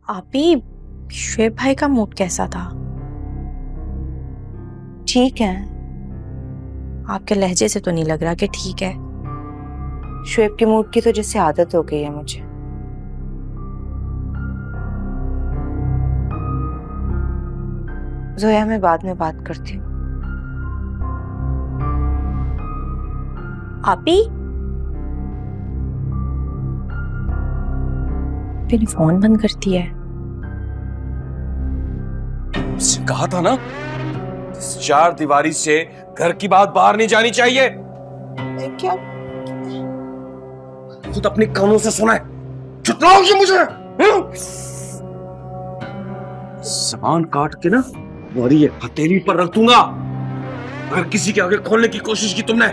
आपी, शुएब भाई का मूड कैसा था? ठीक है। आपके लहजे से तो नहीं लग रहा कि ठीक है। शुएब के मूड की तो जैसे आदत हो गई है मुझे। जोया, मैं बाद में बात करती हूँ। आपी, फिर फोन बंद करती है। कहा था ना, इस चार दीवारी से घर की बात बाहर नहीं जानी चाहिए। क्या? खुद अपने कानों से सुना है, चुतलाओगे मुझे? सामान काट के ना तुम्हारी ये हथेली पर रख दूंगा अगर किसी के आगे खोलने की कोशिश की तुमने।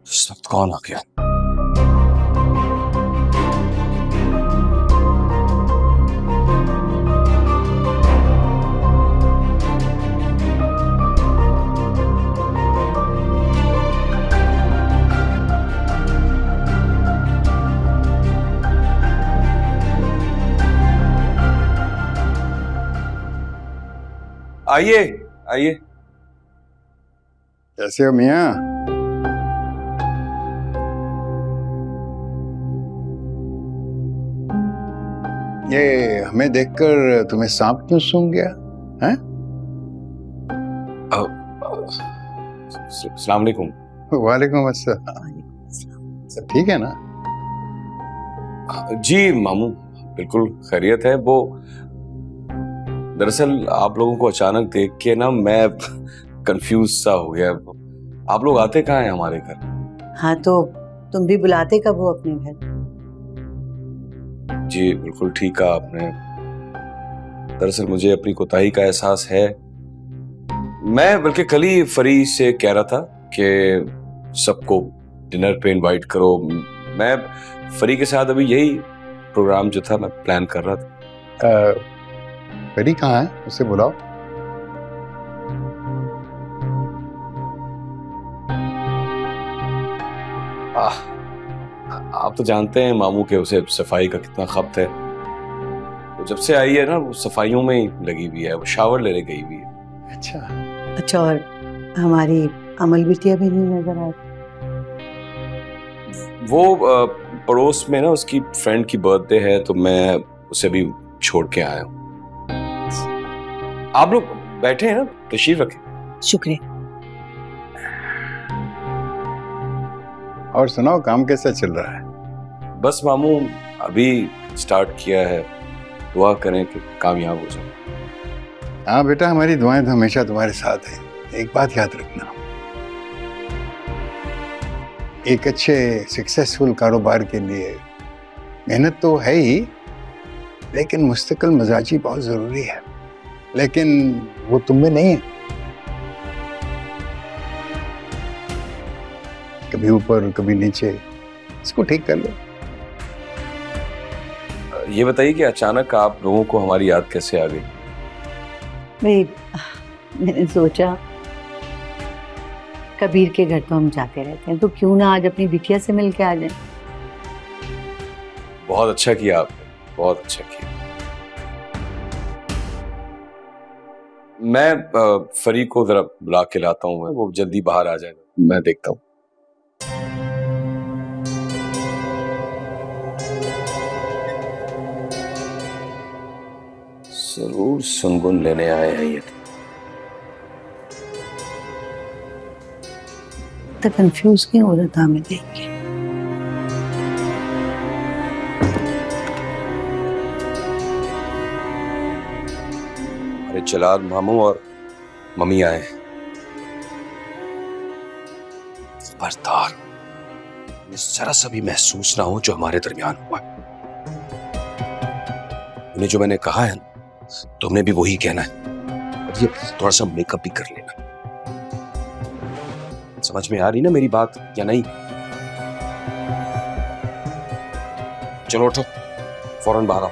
इस वक्त कौन आ गया? आइए आइए। कैसे हो मियाँ? ये हमें देखकर तुम्हें सांप क्यों सूंघ गया? हैं? अस्सलाम वालेकुम। वालेकुम अस्सलाम। सब ठीक है ना? जी मामू, बिल्कुल खैरियत है। वो दरअसल आप लोगों को अचानक देख के ना मैं कंफ्यूज सा हो गया। आप लोग आते कहाँ हैं हमारे घर? हाँ तो तुम भी बुलाते कब हो अपने घर? जी बिल्कुल ठीक कहा आपने। दरअसल मुझे अपनी कोताही का एहसास है। मैं बल्कि कल ही फरी से कह रहा था कि सबको डिनर पे इनवाइट करो। मैं फरी के साथ अभी यही प्रोग्राम जो था मैं प्लान कर रहा था। फरी कहाँ है? उसे बुलाओ। आप तो जानते हैं मामू के उसे सफाई का कितना खपत है। वो जब से आई है ना वो सफाइयों में ही लगी हुई है। वो शावर लेने गई हुई है। अच्छा, और हमारी अमल बिटिया भी नहीं नजर आ रही? वो पड़ोस में ना उसकी फ्रेंड की बर्थडे है तो मैं उसे भी छोड़ के आया हूँ। आप लोग बैठे हैं ना, तशरीफ रखें। शुक्रिया। और सुनाओ, काम कैसा चल रहा है? बस मामू अभी स्टार्ट किया है। दुआ करें कि कामयाब हो जाए। हाँ बेटा, हमारी दुआएं तो हमेशा तुम्हारे साथ हैं। एक बात याद रखना, एक अच्छे सक्सेसफुल कारोबार के लिए मेहनत तो है ही, लेकिन मुस्तकिल मिजाजी बहुत जरूरी है। लेकिन वो तुम में नहीं है। कभी ऊपर कभी नीचे, इसको ठीक कर लो। ये बताइए कि अचानक आप लोगों को हमारी याद कैसे आ गई? भाई, मैंने सोचा कबीर के घर तो हम जाते रहते हैं, तो क्यों ना आज अपनी बिटिया से मिलके आ जाएं। बहुत अच्छा किया आपने, बहुत अच्छा किया। मैं फरी को जरा बुला के लाता हूँ। वो जल्दी बाहर आ जाएगा, मैं देखता हूँ। जरूर सुनगुन लेने आए हैं ये। तो कंफ्यूज क्यों हो रहा था हमें देख के? अरे जलाल मामू और मम्मी आए। खबरदार जरा सा भी महसूस ना हो जो हमारे दरमियान हुआ। उन्हें जो मैंने कहा है तुमने भी वही कहना है। और ये थोड़ा सा मेकअप भी कर लेना। समझ में आ रही ना मेरी बात या नहीं? चलो उठो, फौरन बाहर आओ।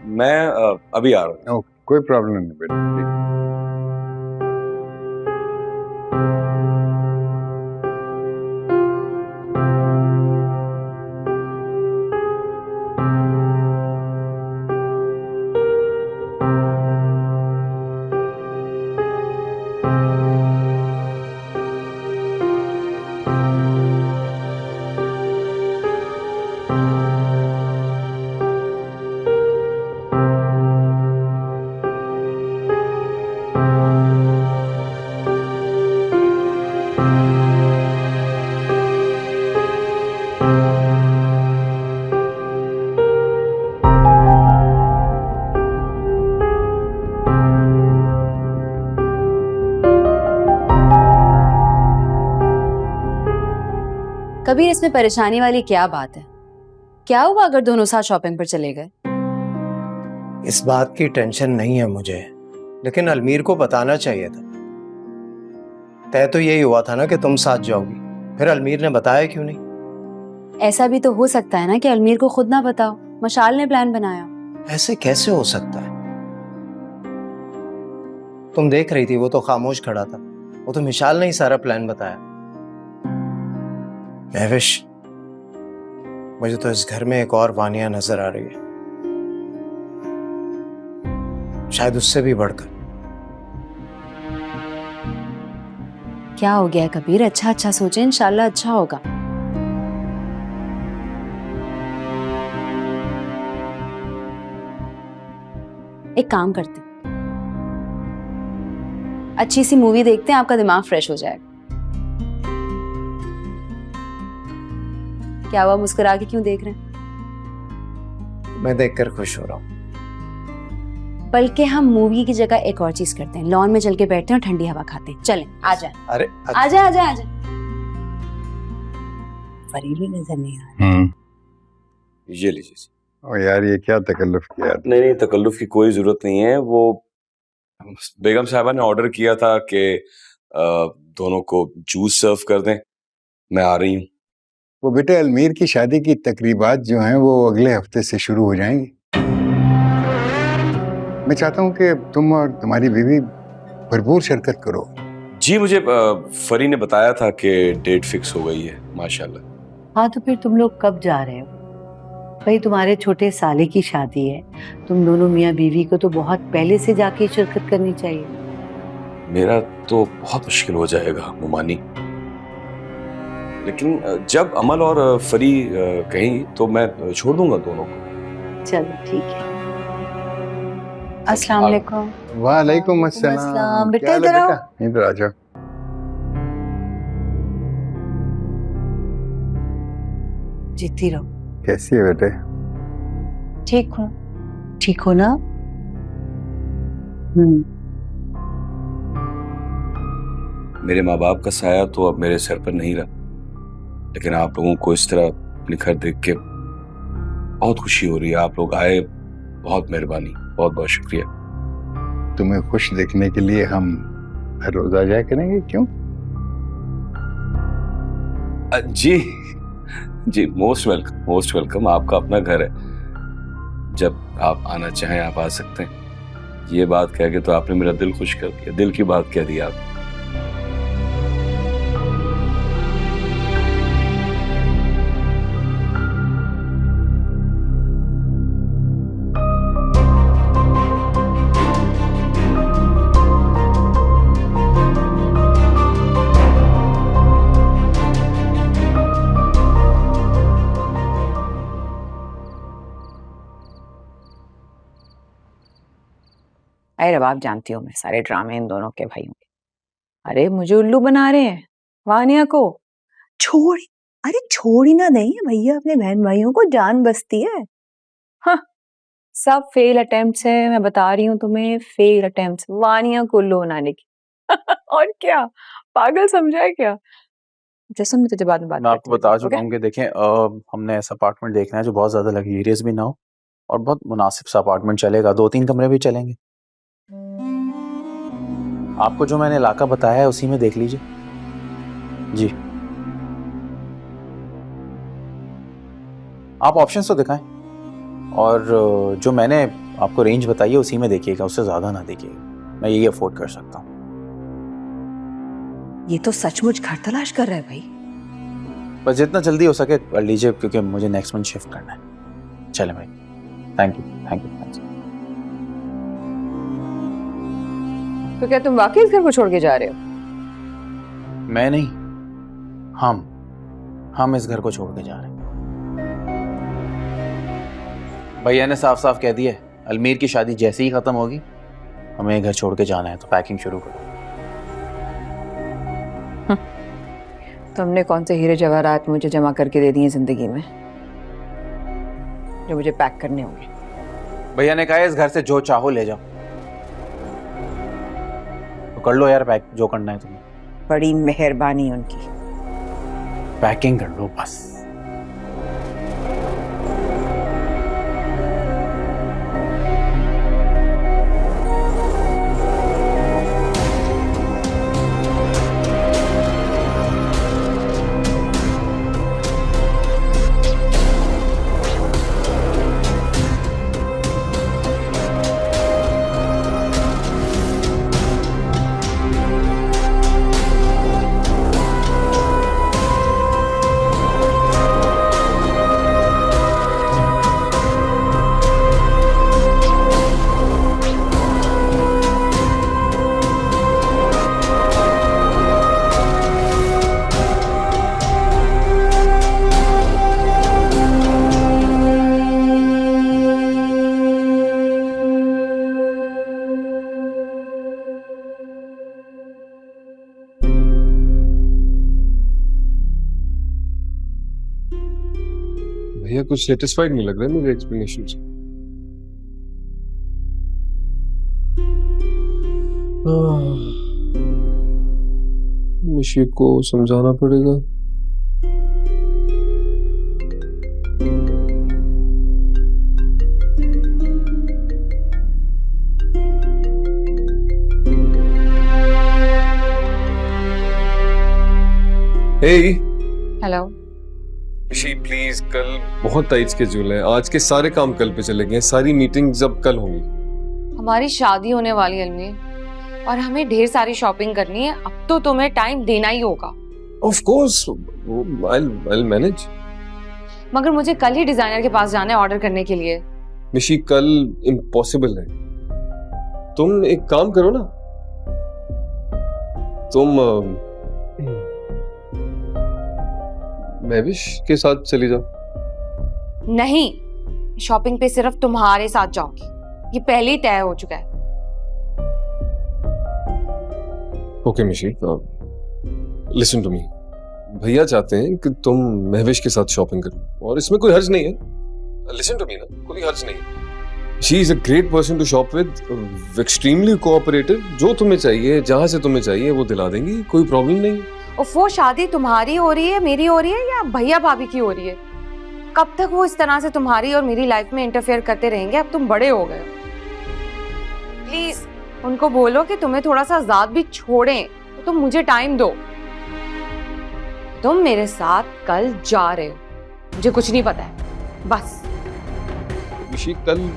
मैं अभी आ रहा हूँ। कोई प्रॉब्लम नहीं बेटा, ठीक। कबीर, इसमें परेशानी वाली क्या बात है? क्या हुआ अगर दोनों साथ शॉपिंग पर चले गए? इस बात की टेंशन नहीं है मुझे, लेकिन अलमीर को बताना चाहिए था। तय तो यही हुआ था ना कि तुम साथ जाओगी, फिर अलमीर ने बताया क्यों नहीं? ऐसा भी तो हो सकता है ना कि अलमीर को खुद ना बताओ, मशाल ने प्लान बनाया। ऐसे कैसे हो सकता है? तुम देख रही थी, वो तो खामोश खड़ा था। वो तो मिशाल ने ही सारा प्लान बताया। महविश, मुझे तो इस घर में एक और वानिया नजर आ रही है, शायद उससे भी बढ़कर। क्या हो गया कबीर? अच्छा अच्छा सोचे, इंशाल्लाह अच्छा होगा। एक काम करते, अच्छी सी मूवी देखते हैं, आपका दिमाग फ्रेश हो जाएगा। क्या हुआ, मुस्कुरा के क्यों देख रहे हैं? मैं देखकर खुश हो रहा हूँ। बल्कि हम मूवी की जगह एक और चीज करते हैं, लॉन में चल के बैठते हैं और ठंडी हवा खाते हैं। चलें, आ जाए। अरे आ जाए, आ जाए, आ जाए। परी भी नजर नहीं आ रही। ये लीजिए। ओ यार, ये क्या तकल्लुफ किया? नहीं नहीं, तकल्लुफ की कोई जरूरत नहीं है। वो बेगम साहबा ने ऑर्डर किया था कि दोनों को जूस सर्व कर दें। मैं आ रही हूँ। वो बेटे, अलमीर की शादी की तकरीबात जो हैं वो अगले हफ्ते से शुरू हो जाएंगी। मैं चाहता हूँ कि तुम और तुम्हारी बीवी भरपूर शिरकत करो। जी, मुझे फरी ने बताया था कि डेट फिक्स हो गई है माशाल्लाह। हाँ, तो फिर तुम लोग कब जा रहे हो? भाई, तुम्हारे छोटे साले की शादी है, तुम दोनों मियाँ बीवी को तो बहुत पहले से जाके शिरकत करनी चाहिए। मेरा तो बहुत मुश्किल हो जाएगा मुमानी, लेकिन जब अमल और फरी कहीं तो मैं छोड़ दूंगा दोनों को। चलो ठीक है। अस्सलाम वालेकुम। वालेकुम अस्सलाम। बेटा, क्या हाल है इधर आओ। बेटा? इधर आ जाओ। जीती रहो। कैसी है बेटे? ठीक हूँ। ठीक हो ना? मेरे माँ बाप का साया तो अब मेरे सर पर नहीं रहा, लेकिन आप लोगों को इस तरह अपने घर देख के बहुत खुशी हो रही है। आप लोग आए, बहुत मेहरबानी, बहुत बहुत शुक्रिया। तुम्हें खुश देखने के लिए हम हर रोज आ जाया करेंगे, क्यों? जी जी, मोस्ट वेलकम, मोस्ट वेलकम। आपका अपना घर है, जब आप आना चाहें आप आ सकते हैं। ये बात कह के तो आपने मेरा दिल खुश कर दिया, दिल की बात कह दी आप। अरे रबाब, जानती हूँ मैं सारे ड्रामे इन दोनों के भाइयों के। अरे मुझे उल्लू बना रहे हैं वानिया को। छोड़, अरे छोड़ ही ना देंगे भैया, अपने बहन भाइयों को जान बसती है। हाँ, सब फेल अटेम्प्ट्स है, मैं बता रही हूँ तुम्हें, फेल अटेम्प्ट्स वानिया को उल्लू बनाने की। और क्या, पागल समझा है क्या? जैसे मैं तुझे बाद में बात मैं आपको करती बता हूँ, चुका हूँ कि देखें, हमने ऐसा अपार्टमेंट देखना है जो बहुत ज्यादा लग्जरियस भी ना हो और बहुत मुनासिब सा अपार्टमेंट चलेगा। 2-3 कमरे भी चलेंगे। आपको जो मैंने इलाका बताया है उसी में देख लीजिए। जी, आप ऑप्शंस तो दिखाएं, और जो मैंने आपको रेंज बताइए, उसी में देखिएगा, उससे ज़्यादा ना देखिएगा। मैं यही अफोर्ड कर सकता हूँ। ये तो सचमुच घर तलाश कर रहा है भाई। बस जितना जल्दी हो सके कर लीजिए, क्योंकि मुझे नेक्स्ट मंथ शिफ्ट करना है। चले भाई, thank you thank you thank you. तो क्या तुम वाकई इस घर को छोड़ के जा रहे हो? मैं नहीं, हम इस घर को छोड़ के जा रहे हैं। भैया ने साफ साफ कह दिया है, अलमीर की शादी जैसे ही खत्म होगी हमें घर छोड़ के जाना है, तो पैकिंग शुरू करो। तुमने कौन से हीरे जवाहरात मुझे जमा करके दे दिए जिंदगी में जो मुझे पैक करने होंगे? भैया ने कहा है इस घर से जो चाहो ले जाओ, तो कर लो यार पैक, जो करना है तुम्हें। बड़ी मेहरबानी उनकी। पैकिंग कर लो बस। भैया कुछ सेटिस्फाइड नहीं लग रहा है मेरे एक्सप्लेनेशन से। निशी को समझाना पड़ेगा। हेलो निशी प्लीज, कल बहुत टाइट स्केड्यूल है, आज के सारे काम कल पे चले गए, सारी मीटिंग्स अब कल होंगी। हमारी शादी होने वाली है अलमीर, और हमें ढेर सारी शॉपिंग करनी है। अब तो तुम्हें टाइम देना ही होगा। Of course, I'll manage। मगर मुझे कल ही डिजाइनर के पास जाना है ऑर्डर करने के लिए। निशी कल इम्पॉसिबल है। तुम एक काम करो ना, तुम महविश के साथ चली जाओ। नहीं, शॉपिंग पे सिर्फ तुम्हारे साथ जाऊंगी, ये पहले ही तय हो चुका है। Okay Nishi, listen to me. भैया चाहते हैं कि तुम महविश के साथ शॉपिंग करो, और इसमें कोई हर्ज नहीं है। लिसन टू मी ना, कोई हर्ज नहीं है। She is a great person to shop with, extremely cooperative. जो तुम्हें चाहिए, जहां से तुम्हें चाहिए वो दिला देंगी, कोई प्रॉब्लम नहीं। और वो शादी तुम्हारी हो रही है, मेरी हो रही है, या भैया भाभी की हो रही है? कब तक वो इस तरह से तुम्हारी और मेरी लाइफ में इंटरफेयर करते रहेंगे? अब तुम बड़े हो गए हो। प्लीज उनको बोलो कि तुम्हें थोड़ा सा आजाद भी छोड़ें, तो तुम मुझे टाइम दो। तुम मेरे साथ कल जा रहे हो, मुझे कुछ नहीं पता है, बस। निशी कल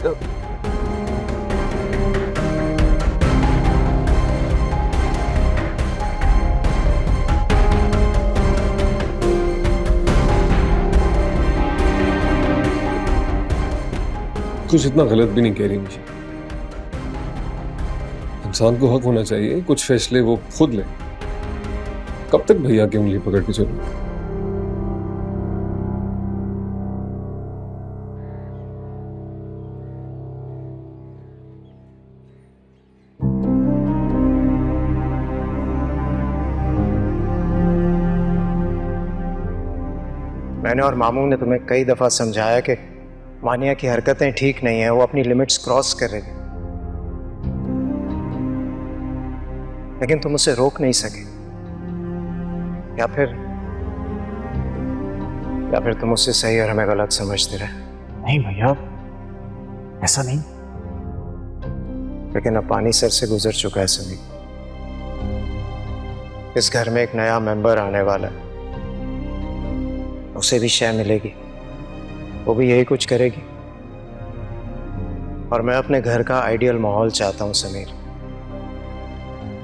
कुछ इतना गलत भी नहीं कह रही निशी। इंसान को हक होना चाहिए कुछ फैसले वो खुद ले। कब तक भैया की उंगली पकड़ के चलो? मैंने और मामू ने तुम्हें कई दफा समझाया कि मानिया की हरकतें ठीक नहीं है, वो अपनी लिमिट्स क्रॉस कर रही है, लेकिन तुम उसे रोक नहीं सके। या फिर तुम उससे सही और हमें गलत समझते रहे। नहीं भैया, ऐसा नहीं। लेकिन अब पानी सर से गुजर चुका है सभी। इस घर में एक नया मेंबर आने वाला है, उसे भी शय मिलेगी, वो भी यही कुछ करेगी। और मैं अपने घर का आइडियल माहौल चाहता हूँ समीर।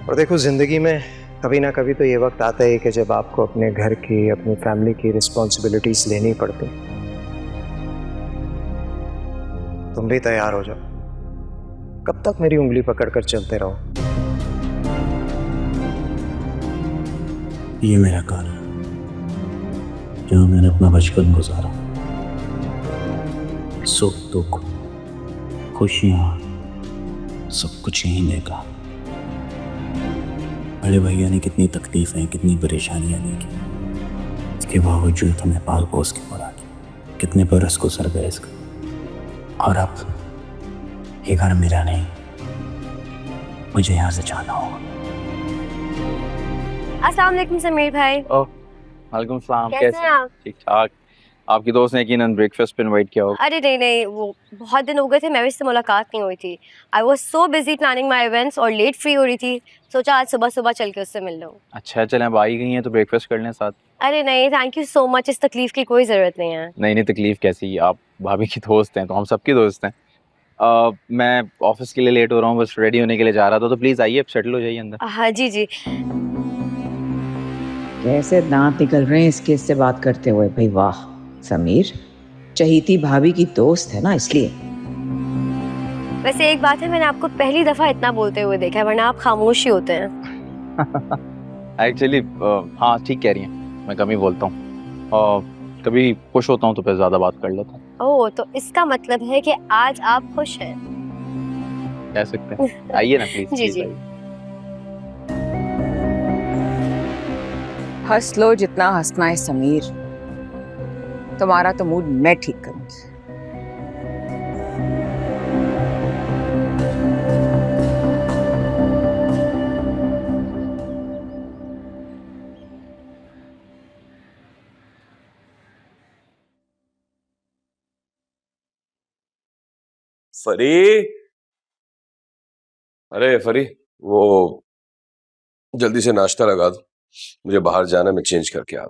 और देखो, जिंदगी में कभी ना कभी तो ये वक्त आता है कि जब आपको अपने घर की, अपनी फैमिली की रिस्पॉन्सिबिलिटीज लेनी पड़ती। तुम भी तैयार हो जाओ। कब तक मेरी उंगली पकड़कर चलते रहो? ये मेरा घर है जहाँ मैंने अपना बचपन गुजारा। सुख दुख खुशियाँ सब कुछ यहीं देखा। बड़े भैया ने कितनी तकलीफें, कितनी परेशानियां देखी, इसके बावजूद हमें पाल पोस के बड़ा किया। कितने बरस गुजर गए इसका, और अब ये घर मेरा नहीं, मुझे यहाँ से जाना होगा। अस्सलाम वालेकुम समीर भाई। ओह, वालेकुम सलाम। कैसे हैं आप? ठीक ठाक। आपकी दोस्त ने यकीनन ब्रेकफास्ट पे इनवाइट किया होगा। अरे नहीं नहीं, वो बहुत दिन हो गए थे, मैं उससे मुलाकात नहीं हुई थी। I was so busy planning my events और लेट फ्री हो रही थी, सोचा आज सुबह सुबह चल के उससे मिल लूँ। अच्छा चलें, अब आ ही गई हैं तो ब्रेकफास्ट कर लें साथ। अरे नहीं, थैंक यू सो मच, इस तकलीफ की कोई ज़रूरत नहीं है। नहीं नहीं, तकलीफ कैसी, आप भाभी की दोस्त हैं तो हम सबकी दोस्त हैं। मैं ऑफिस के लिए लेट हो रहा हूँ, बस रेडी होने के लिए जा रहा था, तो प्लीज़ आइए, अब सेटल हो जाइए अंदर। हाँ जी जी। कैसे दांत निकल रहे हैं इसके इससे बात करते हुए। भाई वाह समीर, चहीती भाभी की दोस्त है ना, इसलिए। वैसे एक बात है, मैंने आपको पहली दफा इतना बोलते हुए देखा है, वरना आप खामोश ही होते हैं। एक्चुअली हाँ ठीक कह रही हैं, मैं कम ही बोलता हूँ। कभी खुश होता हूँ तो फिर ज़्यादा बात कर लेता हूँ। ओह, तो इसका मतलब है कि आज आप खुश हैं। कह सकते हैं। आइए ना प्लीज। जी जी। हंस लो जितना हंसना है समीर, तुम्हारा तो मूड मैं ठीक करूंगी। फरी, अरे फरी, वो जल्दी से नाश्ता लगा दो, मुझे बाहर जाना, मैं चेंज करके आ।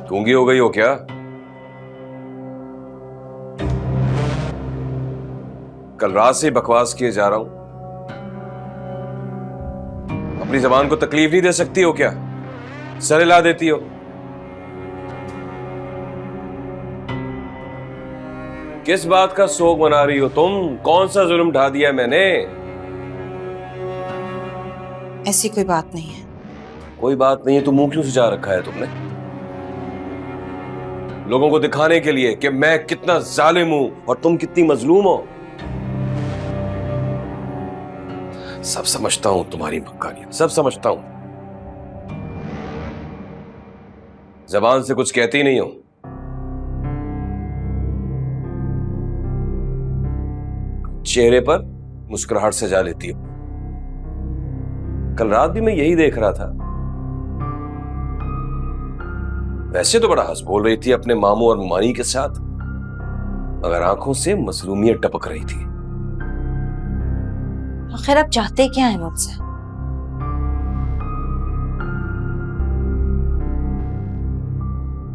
गूंगी हो गई हो क्या? कल रात से बकवास किए जा रहा हूं, अपनी जबान को तकलीफ नहीं दे सकती हो क्या? सर हिला देती हो। किस बात का शोक मना रही हो तुम? कौन सा जुल्म ढा दिया मैंने? ऐसी कोई बात नहीं है। कोई बात नहीं है तो मुंह क्यों सजा रखा है तुमने? लोगों को दिखाने के लिए कि मैं कितना जालिम हूं और तुम कितनी मजलूम हो। सब समझता हूं तुम्हारी मक्कारियां, सब समझता हूं। जबान से कुछ कहती नहीं हो, चेहरे पर मुस्कुराहट सजा लेती हो। कल रात भी मैं यही देख रहा था। वैसे तो बड़ा हंस बोल रही थी अपने मामू और मानी के साथ, मगर आंखों से मसरूमियत टपक रही थी। आखिर आप चाहते क्या है मुझसे?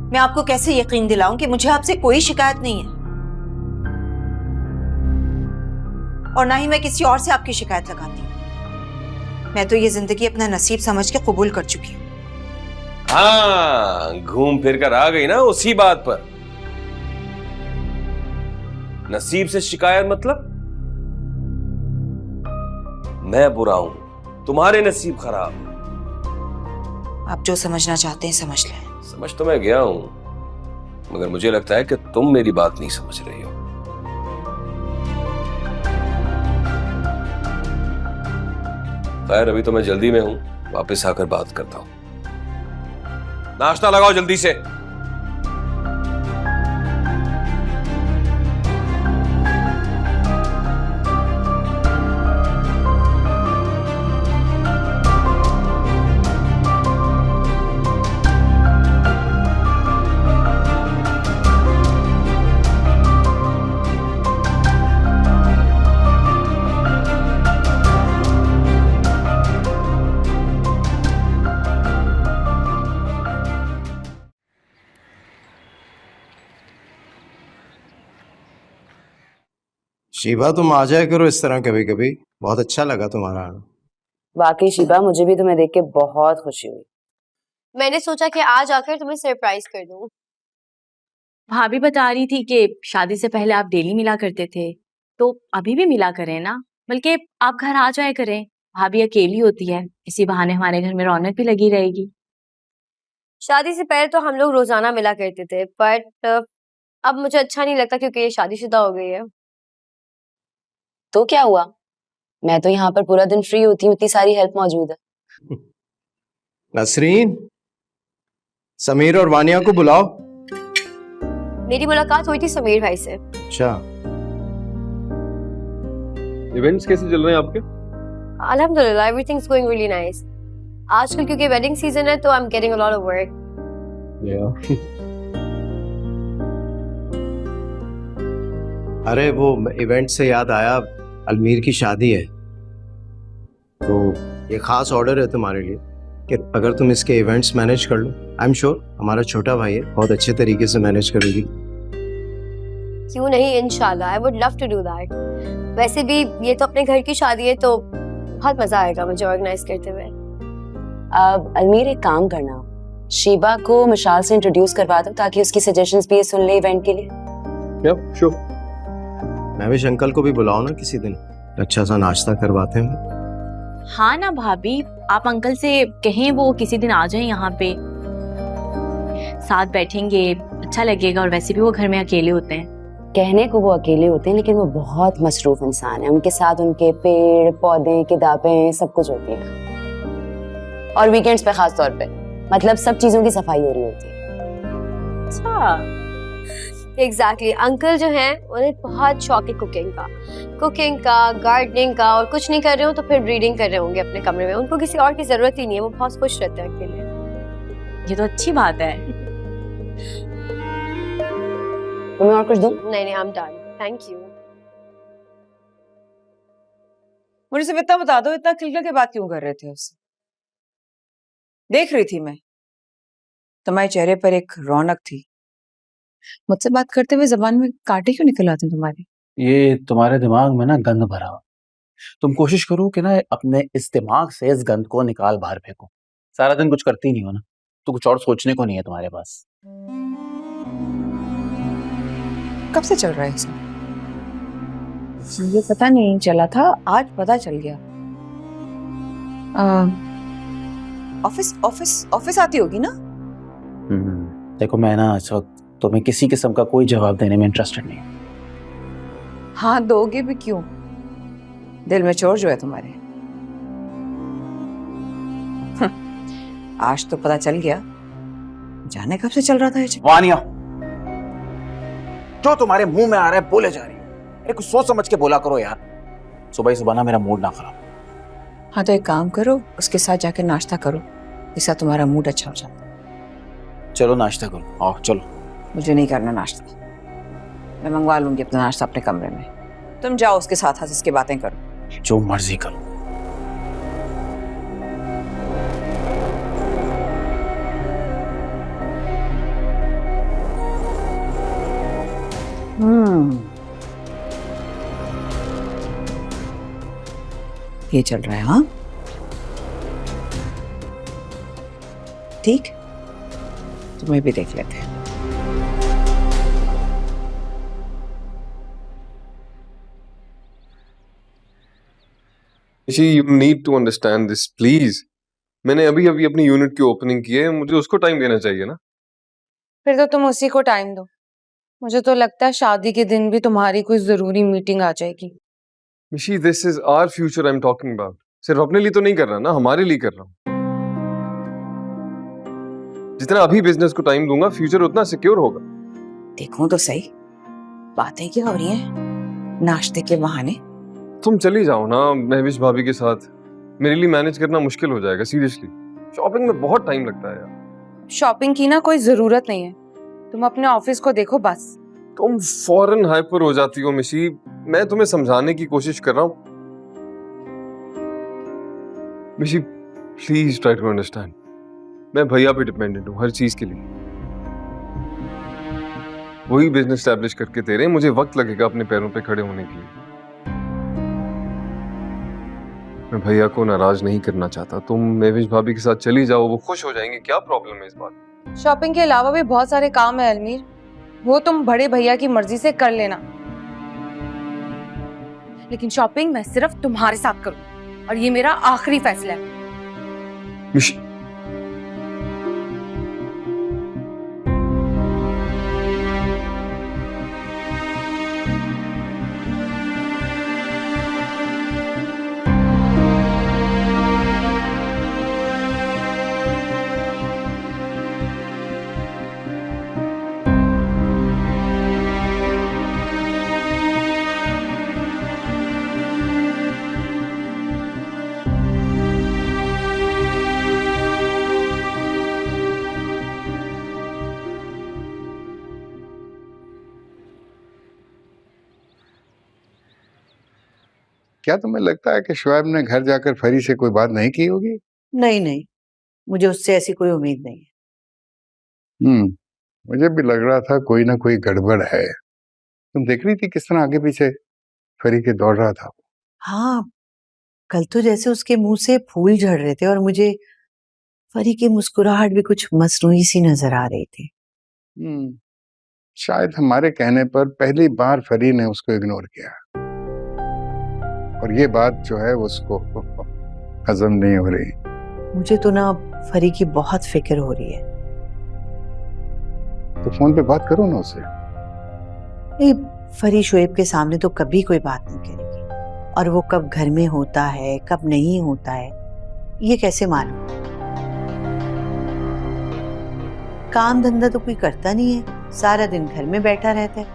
मैं आपको कैसे यकीन दिलाऊं कि मुझे आपसे कोई शिकायत नहीं है, और ना ही मैं किसी और से आपकी शिकायत लगाती हूँ। मैं तो ये जिंदगी अपना नसीब समझ के कबूल कर चुकी हूँ। हाँ, घूम फिर कर आ गई ना उसी बात पर। नसीब से शिकायत मतलब? मैं बुरा हूं, तुम्हारे नसीब खराब। आप जो समझना चाहते हैं समझ लें। समझ तो मैं गया हूं, मगर मुझे लगता है कि तुम मेरी बात नहीं समझ रही हो। खैर, अभी तो मैं जल्दी में हूं, वापस आकर बात करता हूं। नाश्ता लगाओ जल्दी से। शिवा तुम आ जाया करो इस तरह कभी कभी, बहुत अच्छा लगा तुम्हारा आना। वाकई शिबा, मुझे भी तुम्हें देख के बहुत खुशी हुई। मैंने सोचा कि आज आकर तुम्हें सरप्राइज कर दूं। भाभी बता रही थी कि शादी से पहले आप डेली मिला करते थे, तो अभी भी मिला करें ना, बल्कि आप घर आ जाया करें। भाभी अकेली होती है, इसी बहाने हमारे घर में रौनक भी लगी रहेगी। शादी से पहले तो हम लोग रोजाना मिला करते थे, बट अब मुझे अच्छा नहीं लगता क्योंकि ये शादीशुदा हो गई है। तो क्या हुआ, मैं तो यहाँ पर पूरा दिन फ्री होती हूँ, इतनी सारी हेल्प मौजूद है। नसरीन, समीर और वानिया को बुलाओ। मेरी मुलाकात हुई थी समीर भाई से। अच्छा, इवेंट्स कैसे चल रहे हैं आपके? अल्हम्दुलिल्लाह, एवरीथिंग्स गोइंग रियली नाइस। आजकल क्योंकि वेडिंग सीजन है तो I am getting a lot of work. अरे वो इवेंट से याद आया, अलमीर की शादी है, तो ये खास ऑर्डर है तुम्हारे लिए कि अगर तुम इसके इवेंट्स मैनेज कर लो, आई एम श्योर हमारा छोटा भाई है, बहुत अच्छे तरीके से मैनेज करेगी। क्यों नहीं, इंशाल्लाह, I would love to do that. वैसे भी ये तो अपने घर की शादी है तो बहुत मजा आएगा मुझे ऑर्गेनाइज करते हुए। अब अलमीर एक काम करना, शीबा को मिशाल से इंट्रोड्यूस करवा दो ताकि उसकी सजेशंस भी ये सुन ले इवेंट के लिए। Yup, sure. महविश अंकल को भी बुलाओ ना किसी दिन, अच्छा सा नाश्ता करवाते हैं। हाँ ना भाभी, आप अंकल से कहें वो किसी दिन आ जाएं यहाँ पे, साथ बैठेंगे, अच्छा लगेगा। और वैसे भी वो घर में अकेले होते हैं। कहने को वो अकेले होते हैं, लेकिन वो बहुत मसरूफ इंसान है। उनके साथ उनके पेड़ पौधे किताबें सब कुछ होती है, और वीकेंड्स पे खास तौर पे, मतलब सब चीजों की सफाई हो रही होती है। अच्छा, एग्जैक्टली। अंकल जो हैं उन्हें बहुत शौक है कुकिंग का, गार्डनिंग का, और कुछ नहीं कर रहे हो तो फिर रीडिंग कर रहे होंगे अपने कमरे में। उनको किसी और की जरूरत ही नहीं है, वो बहुत खुश रहते हैं अकेले। ये तो अच्छी बात है। तुम्हें और कुछ दूं? नहीं, I am done, thank you. मुझे सिर्फ इतना बता दो, इतना खिलखिल के बात क्यों कर रहे थे उससे? देख रही थी मैं, तुम्हारे चेहरे पर एक रौनक थी। मुझसे बात करते हुए जबान में कांटे क्यों निकल आते तुम्हारे? ये तुम्हारे दिमाग में ना गंद भरा हो। तुम कोशिश करो कि ना अपने इस दिमाग से इस गंद को निकाल बाहर फेंको। सारा दिन कुछ करती नहीं हो ना, तो कुछ और सोचने को नहीं है तुम्हारे पास। कब से चल रहा है इसमें? मुझे पता नहीं चला था, आज पता चल गया। ऑफिस आती होगी ना? देखो मैं ना इस वक्त तुम्हें किसी किस्म का कोई जवाब देने में इंटरेस्टेड नहीं। हाँ, दोगे भी क्यों? दिल में चोर जो है तुम्हारे। आज तो पता चल गया, जाने कब से चल रहा था ये। वानिया, जो तुम्हारे मुंह में आ रहा है बोले जा रही है। अरे कुछ सोच समझ के बोला करो यार, सुबह सुबह ना मेरा मूड ना खराब। हाँ तो एक काम करो, उसके साथ जाके नाश्ता करो, इससे तुम्हारा मूड अच्छा हो जाता। चलो नाश्ता करो, आओ चलो। मुझे नहीं करना नाश्ता, मैं मंगवा लूंगी अपना नाश्ता अपने कमरे में। तुम जाओ उसके साथ हंस के बातें करो। जो मर्जी करो। ये चल रहा है। हाँ ठीक, तुम्हें भी देख लेते हैं। You need to understand this, please. मैंने अभी अभी अपनी यूनिट की ओपनिंग की है, मुझे उसको टाइम देना चाहिए ना। फिर तो तुम उसी को टाइम दो। मुझे तो लगता है शादी के दिन भी तुम्हारी कोई जरूरी मीटिंग आ जाएगी। मिशी, this is our future I'm talking about. सिर्फ अपने लिए तो नहीं कर रहा ना, हमारे लिए कर रहा हूँ। जितना अभी बिजनेस को टाइम दूंगा, फ्यूचर उतना सिक्योर होगा। देखो तो सही, बातें क्या हो रही हैं नाश्ते के बहाने। तुम चली जाओ ना महविश भाभी के साथ, मेरे लिए मैनेज करना मुश्किल हो जाएगा। सीरियसली, शॉपिंग में बहुत टाइम लगता है यार। शॉपिंग की ना कोई जरूरत नहीं है, तुम अपने ऑफिस को देखो बस। तुम फौरन हाइपर हो जाती हो मिशी, मैं तुम्हें समझाने की कोशिश कर रहा हूँ। मिशी प्लीज ट्राई टू अंडरस्टैंड, मैं भैया पे डिपेंडेंट हूँ हर चीज के लिए। वही बिजनेस एस्टैब्लिश करके दे रहे हैं, मुझे वक्त लगेगा अपने पैरों पे खड़े होने के लिए। मैं भैया को नाराज नहीं करना चाहता। तुम मेविश भाभी के साथ चली जाओ, वो खुश हो जाएंगे। क्या प्रॉब्लम है इस बात? शॉपिंग के अलावा भी बहुत सारे काम है अलमीर, वो तुम बड़े भैया की मर्जी से कर लेना, लेकिन शॉपिंग मैं सिर्फ तुम्हारे साथ करूँ और ये मेरा आखिरी फैसला है। क्या तुम्हें लगता है कि शुएब ने घर जाकर फरी से कोई बात नहीं की होगी? नहीं नहीं, मुझे उससे ऐसी कोई उम्मीद नहीं है। मुझे भी लग रहा था कोई ना कोई गड़बड़ है। तुम देख रही थी किस तरह आगे पीछे फरी के दौड़ रहा था? हाँ, कल तो जैसे उसके मुंह से फूल झड़ रहे थे और मुझे फरी की मुस्कुराहट भी कुछ मसनूई सी नजर आ रही थी। शायद हमारे कहने पर पहली बार फरी ने उसको इग्नोर किया और ये बात जो है उसको हजम नहीं हो रही। मुझे तो ना फरी की बहुत फिक्र हो रही है। तो फोन पे बात करो ना उससे। नहीं, फरी शोएब के सामने तो कभी कोई बात नहीं करेगी, और वो कब घर में होता है कब नहीं होता है ये कैसे मालूम? काम धंधा तो कोई करता नहीं है, सारा दिन घर में बैठा रहता है।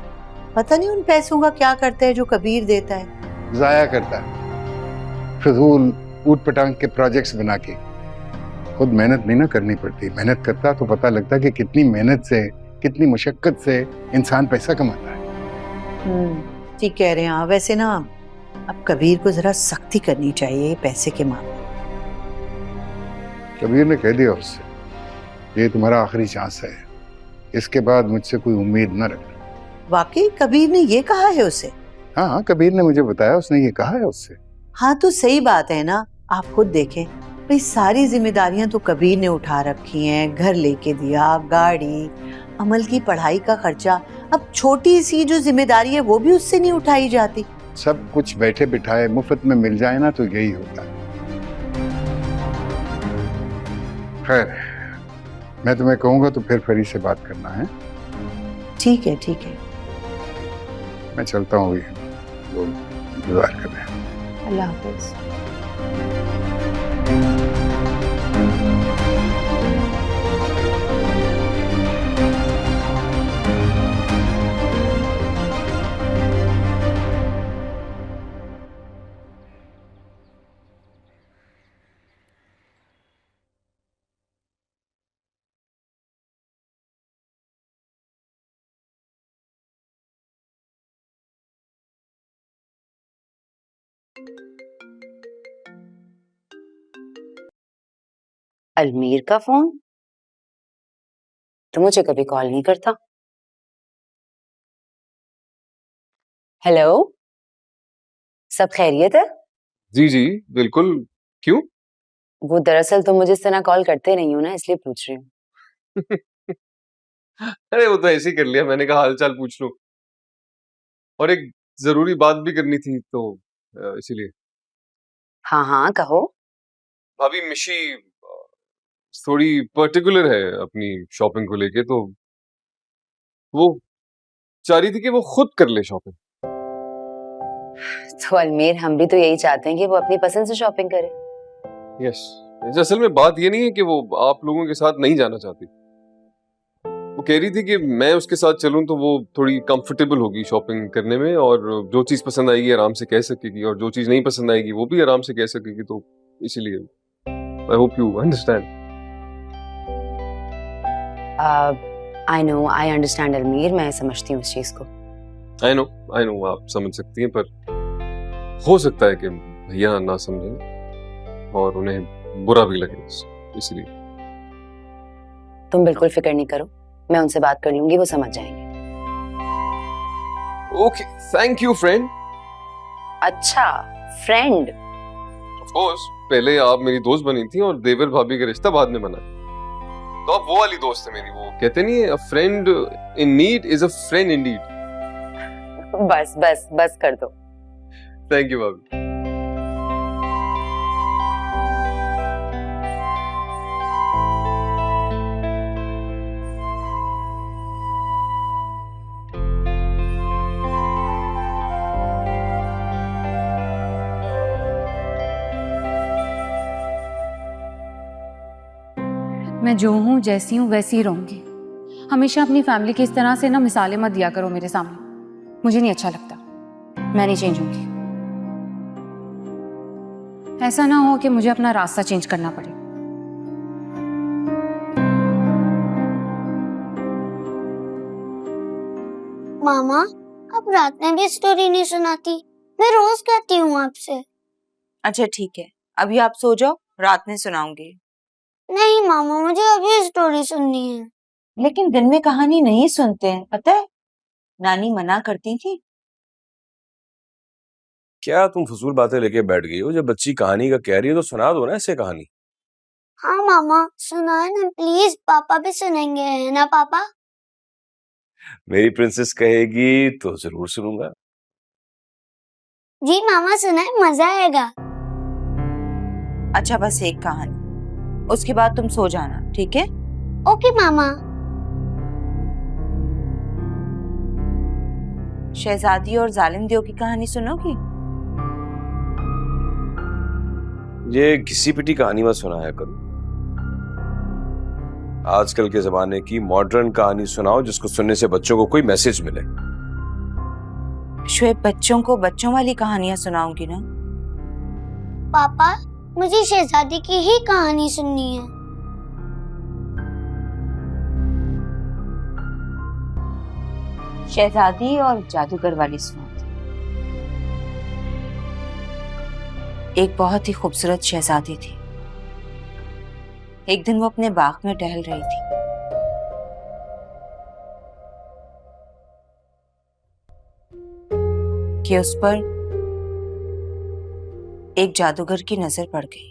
पता नहीं उन पैसों का क्या करता है जो कबीर देता है। जाया करता है, फिजूल ऊट पटांग के प्रोजेक्ट्स बना के। खुद मेहनत नहीं ना करनी पड़ती, मेहनत करता तो पता लगता कि कितनी मेहनत से, कितनी मुशक्कत से इंसान पैसा कमाता है। ठीक कह रहे हैं आप। वैसे ना अब कबीर को जरा सख्ती करनी चाहिए पैसे के मामले। कबीर ने कह दिया उससे, ये तुम्हारा आखिरी चांस है, इसके बाद मुझसे कोई उम्मीद न रखना। वाकई कबीर ने ये कहा है उसे? हाँ, कबीर ने मुझे बताया, उसने ये कहा है उससे। हाँ तो सही बात है ना। आप खुद देखें भाई, सारी जिम्मेदारियां तो कबीर ने उठा रखी हैं। घर लेके दिया, गाड़ी, अमल की पढ़ाई का खर्चा। अब छोटी सी जो जिम्मेदारी है वो भी उससे नहीं उठाई जाती। सब कुछ बैठे बिठाए मुफ्त में मिल जाए ना तो यही होता है। खैर, मैं तुम्हें कहूंगा तो फिर फरी से बात करना है। ठीक है ठीक है, मैं चलता हूँ, वो इंतजार कर रहे हैं। अल्लाह हाफिज। अलमीर का फोन? तो मुझे कभी कॉल नहीं करता। हेलो, सब खैरियत है? जी जी बिल्कुल। क्यों? वो दरअसल तुम मुझे इस तरह कॉल करते नहीं हो ना, इसलिए पूछ रही हूँ। अरे वो तो ऐसे ही कर लिया, मैंने कहा हालचाल पूछ लो, और एक जरूरी बात भी करनी थी तो इसीलिए। हाँ हाँ कहो। भाभी मिशी थोड़ी पर्टिकुलर है अपनी शॉपिंग को लेके, तो वो चाह रही थी कि वो खुद कर ले शॉपिंग। तो अलमीर, हम भी तो यही चाहते हैं कि वो अपनी पसंद से शॉपिंग करे। यस, असल में बात ये नहीं है कि वो आप लोगों के साथ नहीं जाना चाहती। वो कह रही थी कि मैं उसके साथ चलूं तो वो थोड़ी कंफर्टेबल होगी शॉपिंग करने में, और जो चीज पसंद आएगी आराम से कह सकेगी, और जो चीज नहीं पसंद आएगी वो भी आराम से कह सकेगी। तो इसीलिए I hope you understand. I know, I understand Almir, मैं समझती हूँ इस चीज को। आई नो आप समझ सकती हैं, पर हो सकता है कि भैया ना समझें और उन्हें बुरा भी लगे, इसलिए। तुम बिल्कुल फिक्र नहीं करो, मैं उनसे बात कर लूंगी, वो समझ जाएंगे। Okay, thank you friend. अच्छा, फ्रेंड? ऑफ कोर्स पहले आप मेरी दोस्त बनी थी और देवर भाभी का रिश्ता बाद में बना, तो आप वो वाली दोस्त है मेरी। वो कहते नहीं है, अ friend in need is a friend Indeed. बस बस बस कर दो। थैंक यू भाभी। मैं जो हूँ, जैसी हूँ वैसी ही रहूंगी। हमेशा अपनी फैमिली की इस तरह से ना मिसालें मत दिया करो मेरे सामने, मुझे नहीं अच्छा लगता। मैं नहीं चेंज होंगी। ऐसा ना हो कि मुझे अपना रास्ता चेंज करना पड़े। मामा, आप रात में भी स्टोरी नहीं सुनाती, मैं रोज कहती हूँ आपसे। अच्छा ठीक है, अभी आप सो जाओ, रात में सुनाऊंगी। नहीं मामा, मुझे अभी स्टोरी सुननी है। लेकिन दिन में कहानी नहीं सुनते हैं, पता है, नानी मना करती थी। क्या तुम फजूल बातें लेके बैठ गई हो? जब बच्ची कहानी का कह रही है तो सुना दो ना ऐसे कहानी। हाँ मामा, सुनाए ना प्लीज, पापा भी सुनेंगे, है ना पापा? मेरी प्रिंसेस कहेगी तो जरूर सुनूंगा। जी मामा सुनाए, मजा आएगा। अच्छा बस एक कहानी, उसके बाद तुम सो जाना, ठीक है? ओके मामा। शहजादी और जालिम दियो की कहानी सुनोगी? ये घिसी पिटी कहानी मत सुनाया करो। आजकल के जमाने की मॉडर्न कहानी सुनाओ जिसको सुनने से बच्चों को कोई मैसेज मिले। शुएब, बच्चों को बच्चों वाली कहानियां सुनाऊंगी ना। पापा, मुझे शहजादी की ही कहानी सुननी है। शहजादी और जादूगर वाली सुनाती। एक बहुत ही खूबसूरत शहजादी थी। एक दिन वो अपने बाग में टहल रही थी। कि उस पर एक जादूगर की नजर पड़ गई।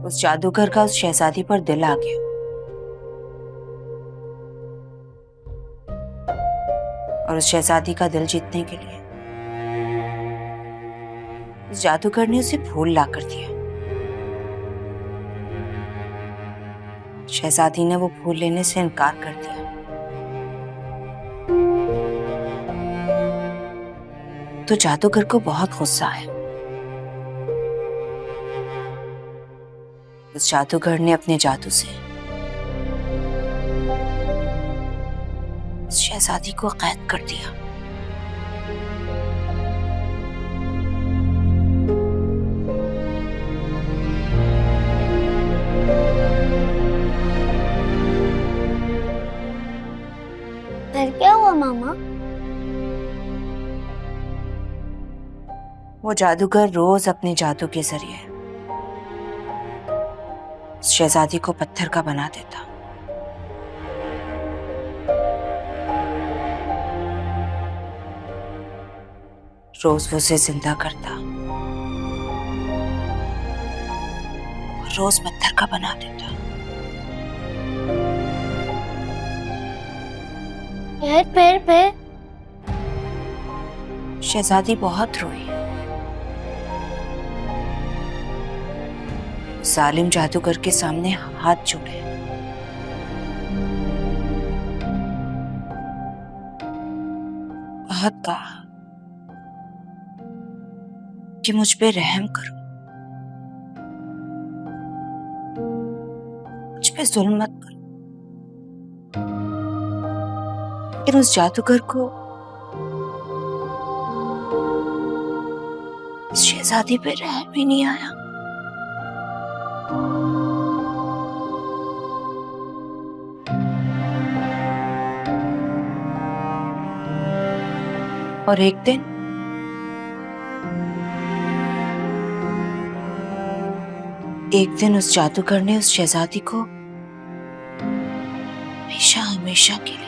उस जादूगर का उस शहजादी पर दिल आ गया। और उस शहजादी का दिल जीतने के लिए उस जादूगर ने उसे फूल ला कर दिया। शहजादी ने वो फूल लेने से इनकार कर दिया। तो जादूगर को बहुत गुस्सा आया। उस जादूगर ने अपने जादू से उस शहजादी को कैद कर दिया। फिर क्या हुआ मामा? वो जादूगर रोज अपने जादू के जरिए शहजादी को पत्थर का बना देता। रोज वो उसे जिंदा करता और रोज पत्थर का बना देता। फिर शहजादी बहुत रोई। जालिम जादूगर के सामने हाथ जोड़े। बहुत कहा कि मुझ पे रहम करो, मुझ पे जुल्म मत करो। लेकिन उस जादूगर को इस शहजादी पे रहम ही नहीं आया। और एक दिन उस जादूगर ने उस शहजादी को हमेशा हमेशा के लिए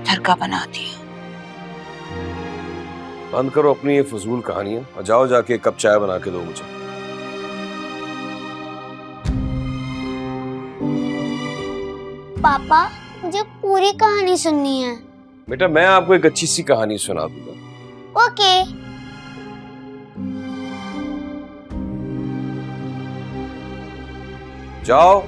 पत्थर का बना दिया। बंद करो अपनी ये फजूल कहानियां और जाओ जाके एक कप चाय बना के दो मुझे। पापा मुझे पूरी कहानी सुननी है। बेटा मैं आपको एक अच्छी सी कहानी सुना दूंगा। ओके। जाओ